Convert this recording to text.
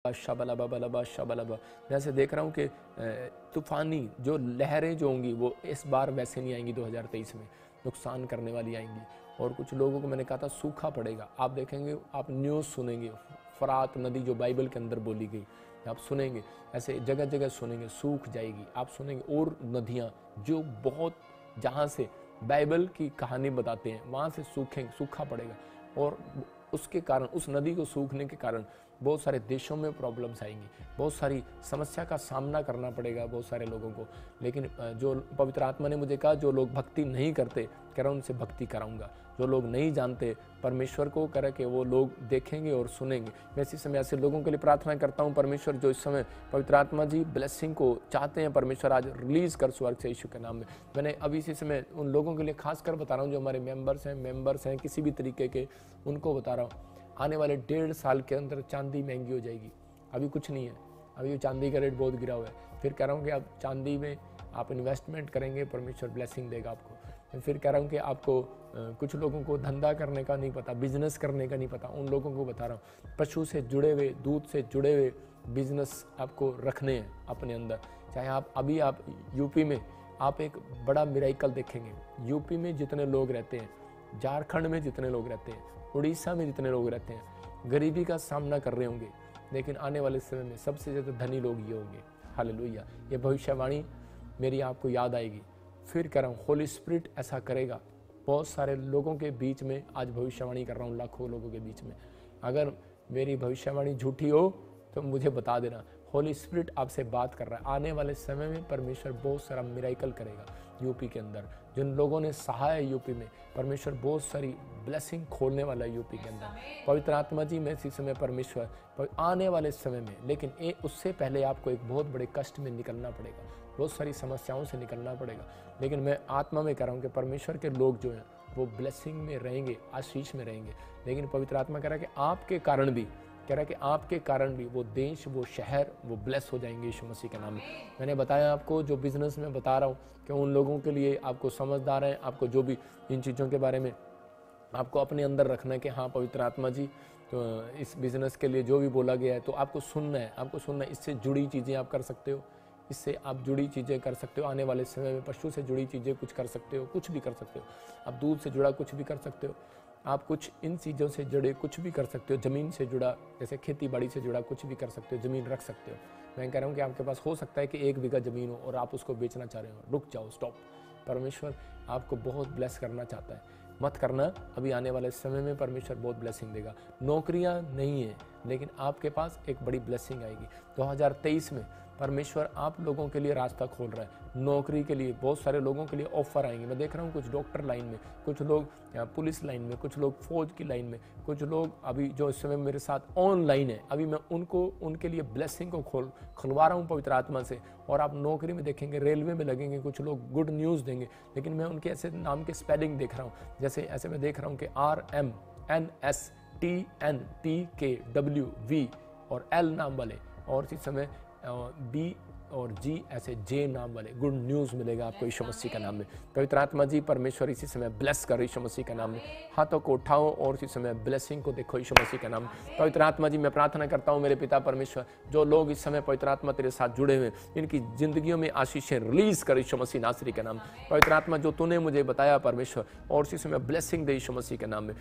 शबलबलबा शबलब। मैं ऐसे देख रहा हूँ कि तूफ़ानी जो लहरें जो होंगी वो इस बार वैसे नहीं आएंगी, 2023 में नुकसान करने वाली आएंगी। और कुछ लोगों को मैंने कहा था सूखा पड़ेगा। आप देखेंगे, आप न्यूज़ सुनेंगे, फरात नदी जो बाइबल के अंदर बोली गई आप सुनेंगे, ऐसे जगह जगह सुनेंगे सूख जाएगी। आप सुनेंगे और नदियाँ जो बहुत जहाँ से बाइबल की कहानी बताते हैं वहाँ से सूखा पड़ेगा। और उसके कारण, उस नदी को सूखने के कारण बहुत सारे देशों में प्रॉब्लम्स आएंगी, बहुत सारी समस्या का सामना करना पड़ेगा बहुत सारे लोगों को। लेकिन जो पवित्र आत्मा ने मुझे कहा, जो लोग भक्ति नहीं करते, कह रहा हूँ उनसे भक्ति कराऊंगा। जो लोग नहीं जानते परमेश्वर को, कह रहा कि वो लोग देखेंगे और सुनेंगे। मैं इसी समय ऐसे लोगों के लिए प्रार्थना करता हूँ परमेश्वर, जो इस समय पवित्र आत्मा जी ब्लेसिंग को चाहते हैं, परमेश्वर आज रिलीज़ कर स्वर्ग से यीशु के नाम में। मैंने अभी इसी समय उन लोगों के लिए खास कर बता रहा हूँ जो हमारे मेंबर्स हैं किसी भी तरीके के, उनको बता रहा हूँ आने वाले 1.5 साल के अंदर चांदी महंगी हो जाएगी। अभी कुछ नहीं है, अभी चांदी का रेट बहुत गिरा हुआ है। फिर कह रहा हूँ कि आप चांदी में आप इन्वेस्टमेंट करेंगे, परमेश्वर ब्लेसिंग देगा आपको। मैं फिर कह रहा हूँ कि आपको कुछ लोगों को धंधा करने का नहीं पता, बिजनेस करने का नहीं पता, उन लोगों को बता रहा हूँ पशु से जुड़े हुए, दूध से जुड़े हुए बिजनेस आपको रखने हैं अपने अंदर। चाहे आप यूपी में आप एक बड़ा मिरेकल देखेंगे। यूपी में जितने लोग रहते हैं, झारखंड में जितने लोग रहते हैं, उड़ीसा में जितने लोग रहते हैं, गरीबी का सामना कर रहे होंगे, लेकिन आने वाले समय में सबसे ज़्यादा धनी लोग ये होंगे। हालेलुया। ये भविष्यवाणी मेरी आपको याद आएगी। फिर कह रहा हूँ होली स्पिरिट ऐसा करेगा बहुत सारे लोगों के बीच में। आज भविष्यवाणी कर रहा हूँ लाखों लोगों के बीच में। अगर मेरी भविष्यवाणी झूठी हो तो मुझे बता देना। होली स्पिरिट आपसे बात कर रहा है। आने वाले समय में परमेश्वर बहुत सारा मिरेकल करेगा यूपी के अंदर। जिन लोगों ने सहा है यूपी में, परमेश्वर बहुत सारी ब्लेसिंग खोलने वाला है यूपी के अंदर। पवित्र आत्मा जी में इसी समय परमेश्वर आने वाले समय में, लेकिन उससे पहले आपको एक बहुत बड़े कष्ट में निकलना पड़ेगा, बहुत सारी समस्याओं से निकलना पड़ेगा। लेकिन मैं आत्मा में कह रहा हूँ कि परमेश्वर के लोग जो हैं वो ब्लेसिंग में रहेंगे, आशीष में रहेंगे। लेकिन पवित्र आत्मा कह रहा है कि आपके कारण भी, कह रहा है कि आपके कारण भी वो देश, वो शहर, वो ब्लेस हो जाएंगे यीशु मसीह के नाम में। मैंने बताया आपको, जो बिज़नेस में बता रहा हूँ कि उन लोगों के लिए आपको समझदार हैं, आपको जो भी इन चीज़ों के बारे में आपको अपने अंदर रखना है कि हाँ पवित्र आत्मा जी तो इस बिज़नेस के लिए जो भी बोला गया है तो आपको सुनना है, आपको सुनना है। इससे जुड़ी चीज़ें आप कर सकते हो, इससे आप जुड़ी चीज़ें कर सकते हो। आने वाले समय में पशु से जुड़ी चीज़ें कुछ कर सकते हो, कुछ भी कर सकते हो। आप दूध से जुड़ा कुछ भी कर सकते हो, आप कुछ इन चीज़ों से जुड़े कुछ भी कर सकते हो। ज़मीन से जुड़ा, जैसे खेती बाड़ी से जुड़ा कुछ भी कर सकते हो, ज़मीन रख सकते हो। मैं कह रहा हूँ कि आपके पास हो सकता है कि 1 बीघा ज़मीन हो और आप उसको बेचना चाह रहे हो, रुक जाओ, स्टॉप। परमेश्वर आपको बहुत ब्लेस करना चाहता है, मत करना। अभी आने वाले समय में परमेश्वर बहुत ब्लेसिंग देगा। नौकरियां नहीं है, लेकिन आपके पास एक बड़ी ब्लेसिंग आएगी। 2023 में परमेश्वर आप लोगों के लिए रास्ता खोल रहा है। नौकरी के लिए बहुत सारे लोगों के लिए ऑफर आएंगे। मैं देख रहा हूँ कुछ डॉक्टर लाइन में, कुछ लोग पुलिस लाइन में, कुछ लोग फौज की लाइन में, कुछ लोग अभी जो इस समय मेरे साथ ऑनलाइन है, अभी मैं उनके लिए ब्लेसिंग को खुलवा रहा हूँ पवित्र आत्मा से। और आप नौकरी में देखेंगे, रेलवे में लगेंगे, कुछ लोग गुड न्यूज़ देंगे। लेकिन मैं उनके ऐसे नाम के स्पेलिंग देख रहा हूँ, जैसे ऐसे मैं देख रहा हूँ कि RMNSTNTKWV और L नाम वाले, और इस समय B और G ऐसे J नाम वाले गुड न्यूज़ मिलेगा आपको यीशु मसीह का नाम में। पवित्र आत्मा जी परमेश्वर इसी समय ब्लेस कर यीशु मसीह का नाम में। हाथों को उठाओ और इसी समय ब्लेसिंग को देखो यीशु मसीह का नाम में। पवित्र आत्मा जी मैं प्रार्थना करता हूँ मेरे पिता परमेश्वर, जो लोग इस समय पवित्र आत्मा तेरे साथ जुड़े हुए, इनकी जिंदगियों में आशीषें रिलीज कर यीशु मसीह नासरी का नाम। पवित्र आत्मा जो तूने मुझे बताया परमेश्वर, और इसी समय ब्लेसिंग दे यीशु मसीह के नाम में।